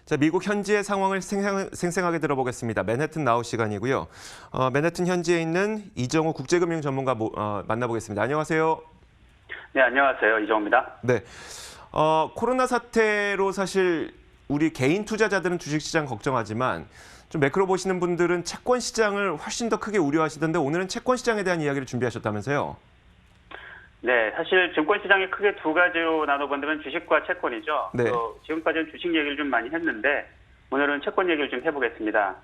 자, 미국 현지의 상황을 생생하게 들어보겠습니다. 맨해튼 나우 시간이고요. 맨해튼 현지에 있는 이정우 국제금융 전문가 만나보겠습니다. 안녕하세요. 네, 안녕하세요. 이정우입니다. 네, 코로나 사태로 사실 우리 개인 투자자들은 주식시장 걱정하지만 좀 매크로 보시는 분들은 채권 시장을 훨씬 더 크게 우려하시던데 오늘은 채권 시장에 대한 이야기를 준비하셨다면서요? 네, 사실 증권 시장이 크게 두 가지로 나눠본다면 주식과 채권이죠. 네. 지금까지는 주식 얘기를 좀 많이 했는데 오늘은 채권 얘기를 좀 해보겠습니다.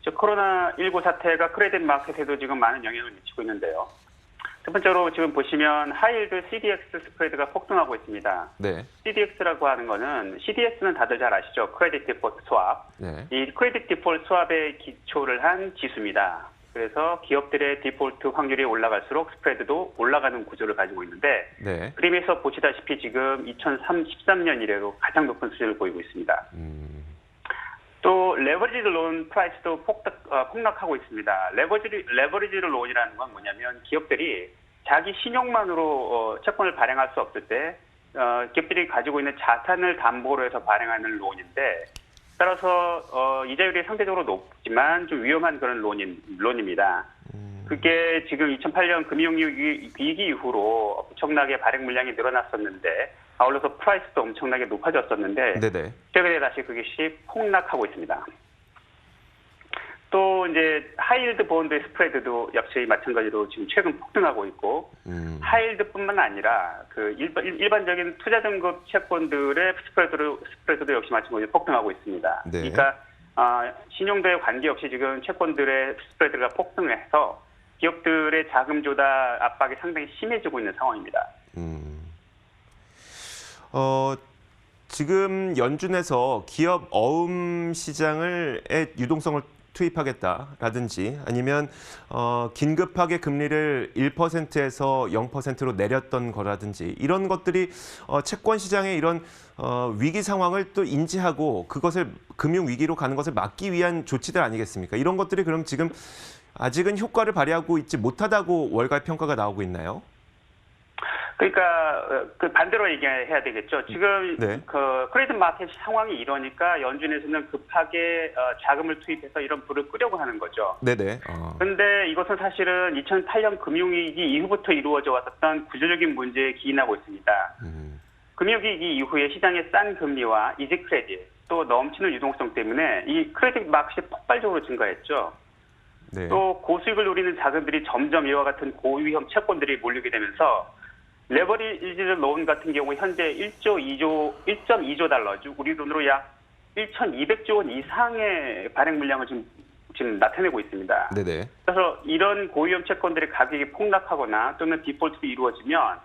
즉 코로나19 사태가 크레딧 마켓에도 지금 많은 영향을 미치고 있는데요. 첫 번째로 지금 보시면 하이힐드 CDX 스프레드가 폭등하고 있습니다. 네. CDX라고 하는 거는 CDS는 다들 잘 아시죠? 크레딧 디폴트 스왑. 네. 이 크레딧 디폴트 스왑에 기초를 한 지수입니다. 그래서 기업들의 디폴트 확률이 올라갈수록 스프레드도 올라가는 구조를 가지고 있는데 네. 그림에서 보시다시피 지금 2013년 이래로 가장 높은 수준을 보이고 있습니다. 또 레버리지 론 프라이스도 폭락하고 있습니다. 레버리지 론이라는 건 뭐냐면 기업들이 자기 신용만으로 채권을 발행할 수 없을 때 기업들이 가지고 있는 자산을 담보로 해서 발행하는 론인데 따라서 이자율이 상대적으로 높지만 좀 위험한 그런 론입니다. 그게 지금 2008년 금융위기 이후로 엄청나게 발행 물량이 늘어났었는데 아울러서 프라이스도 엄청나게 높아졌었는데 네네. 최근에 다시 그것이 폭락하고 있습니다. 또 이제 하이힐드 본드의 스프레드도 역시 마찬가지로 지금 최근 폭등하고 있고 하이힐드뿐만 아니라 그 일반적인 투자 등급 채권들의 스프레드도 역시 마찬가지로 폭등하고 있습니다. 네. 그러니까 신용도에 관계없이 지금 채권들의 스프레드가 폭등해서 기업들의 자금 조달 압박이 상당히 심해지고 있는 상황입니다. 지금 연준에서 기업 어음 시장의 유동성을 투입하겠다라든지 아니면 긴급하게 금리를 1%에서 0%로 내렸던 거라든지 이런 것들이 채권 시장의 이런 위기 상황을 또 인지하고 그것을 금융 위기로 가는 것을 막기 위한 조치들 아니겠습니까? 이런 것들이 그럼 지금 아직은 효과를 발휘하고 있지 못하다고 월가 평가가 나오고 있나요? 그러니까 그 반대로 얘기해야 되겠죠. 지금 네. 그 크레딧 마켓 상황이 이러니까 연준에서는 급하게 자금을 투입해서 이런 불을 끄려고 하는 거죠. 네네. 그런데 이것은 사실은 2008년 금융위기 이후부터 이루어져 왔었던 구조적인 문제에 기인하고 있습니다. 금융위기 이후에 시장의 싼 금리와 이지 크레딧 또 넘치는 유동성 때문에 이 크레딧 마켓이 폭발적으로 증가했죠. 네. 또 고수익을 노리는 자금들이 점점 이와 같은 고위험 채권들이 몰리게 되면서 레버리지 론 같은 경우 현재 1.2조 달러, 우리 돈으로 약 1,200조 원 이상의 발행 물량을 지금 나타내고 있습니다. 네네. 그래서 이런 고위험 채권들의 가격이 폭락하거나 또는 디폴트가 이루어지면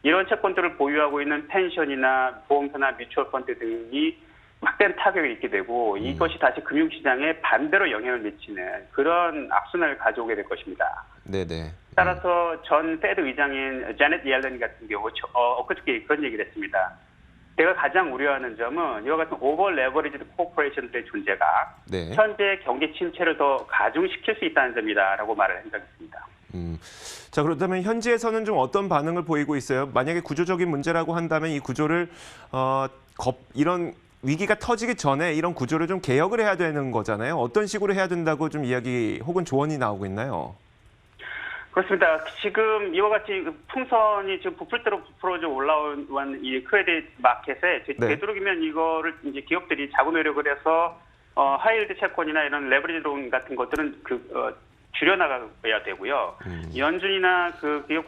이런 채권들을 보유하고 있는 펜션이나 보험사나 뮤추얼 펀드 등이 막대한 타격이 있게 되고 이것이 다시 금융시장에 반대로 영향을 미치는 그런 악순환을 가져오게 될 것입니다. 네네. 따라서 전 페드 의장인 자넷 옐런 같은 경우 엊그저께 그런 얘기를 했습니다. 제가 가장 우려하는 점은 이와 같은 오버 레버리지드 코퍼레이션들의 존재가 네. 현재 경기 침체를 더 가중시킬 수 있다는 점이다라고 말을 한 적이 있습니다. 자, 그렇다면 현지에서는 좀 어떤 반응을 보이고 있어요? 만약에 구조적인 문제라고 한다면 이 구조를 이런 위기가 터지기 전에 이런 구조를 좀 개혁을 해야 되는 거잖아요. 어떤 식으로 해야 된다고 좀 이야기 혹은 조언이 나오고 있나요? 그렇습니다. 지금 이와 같이 풍선이 지금 부풀대로 부풀어져 올라온 이 크레딧 마켓에 네. 되도록이면 이거를 이제 기업들이 자구 노력을 해서 하이힐드 채권이나 이런 레버리지 론 같은 것들은 줄여나가야 되고요. 연준이나 그 기업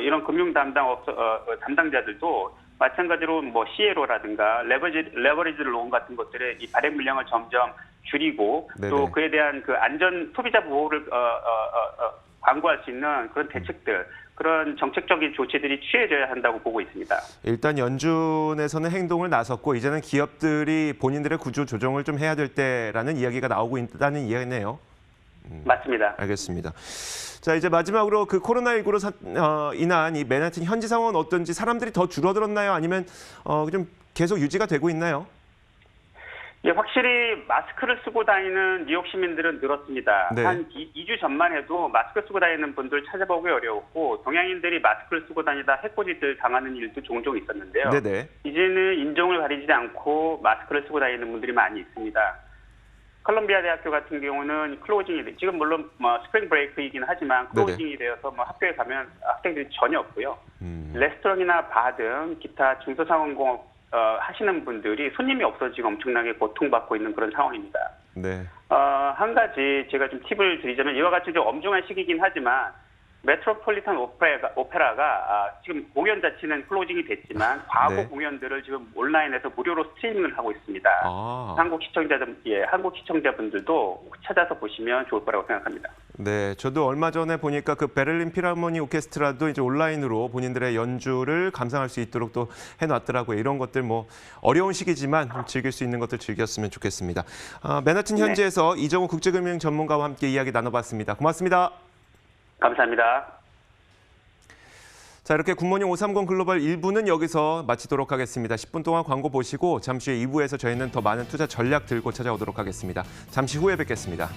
이런 금융 담당자들도 마찬가지로 뭐 CLO라든가 레버리지 론 같은 것들의 이 발행 물량을 점점 줄이고 네네. 또 그에 대한 그 안전 소비자 보호를 광고할 수 있는 그런 대책들, 그런 정책적인 조치들이 취해져야 한다고 보고 있습니다. 일단 연준에서는 행동을 나섰고 이제는 기업들이 본인들의 구조 조정을 좀 해야 될 때라는 이야기가 나오고 있다는 이야기네요. 맞습니다. 알겠습니다. 자, 이제 마지막으로 그 코로나19로 인한 이 맨해튼 현지 상황은 어떤지 사람들이 더 줄어들었나요? 아니면 좀 계속 유지가 되고 있나요? 예, 확실히 마스크를 쓰고 다니는 뉴욕 시민들은 늘었습니다. 네. 한 2주 전만 해도 마스크 쓰고 다니는 분들 찾아보기 어려웠고 동양인들이 마스크를 쓰고 다니다 해코지들 당하는 일도 종종 있었는데요. 네네. 이제는 인종을 가리지 않고 마스크를 쓰고 다니는 분들이 많이 있습니다. 컬럼비아 대학교 같은 경우는 클로징이 지금 물론 스프링 브레이크이긴 하지만 클로징이 되어서 학교에 가면 학생들이 전혀 없고요. 레스토랑이나 바 등 기타 중소상공업 하시는 분들이 손님이 없어지고 엄청나게 고통받고 있는 그런 상황입니다. 네. 한 가지 제가 좀 팁을 드리자면 이와 같이 좀 엄중한 시기이긴 하지만 메트로폴리탄 오페라가 지금 공연 자체는 클로징이 됐지만 과거 네. 공연들을 지금 온라인에서 무료로 스트리밍을 하고 있습니다. 아. 한국 시청자분들도 찾아서 보시면 좋을 거라고 생각합니다. 네, 저도 얼마 전에 보니까 그 베를린 필하모니 오케스트라도 이제 온라인으로 본인들의 연주를 감상할 수 있도록 또 해놨더라고요. 이런 것들 뭐 어려운 시기지만 좀 즐길 수 있는 것들 즐겼으면 좋겠습니다. 맨하튼 현지에서 이정우 국제금융 전문가와 함께 이야기 나눠봤습니다. 고맙습니다. 감사합니다. 자, 이렇게 굿모닝 530 글로벌 1부는 여기서 마치도록 하겠습니다. 10분 동안 광고 보시고 잠시 후에 2부에서 저희는 더 많은 투자 전략 들고 찾아오도록 하겠습니다. 잠시 후에 뵙겠습니다.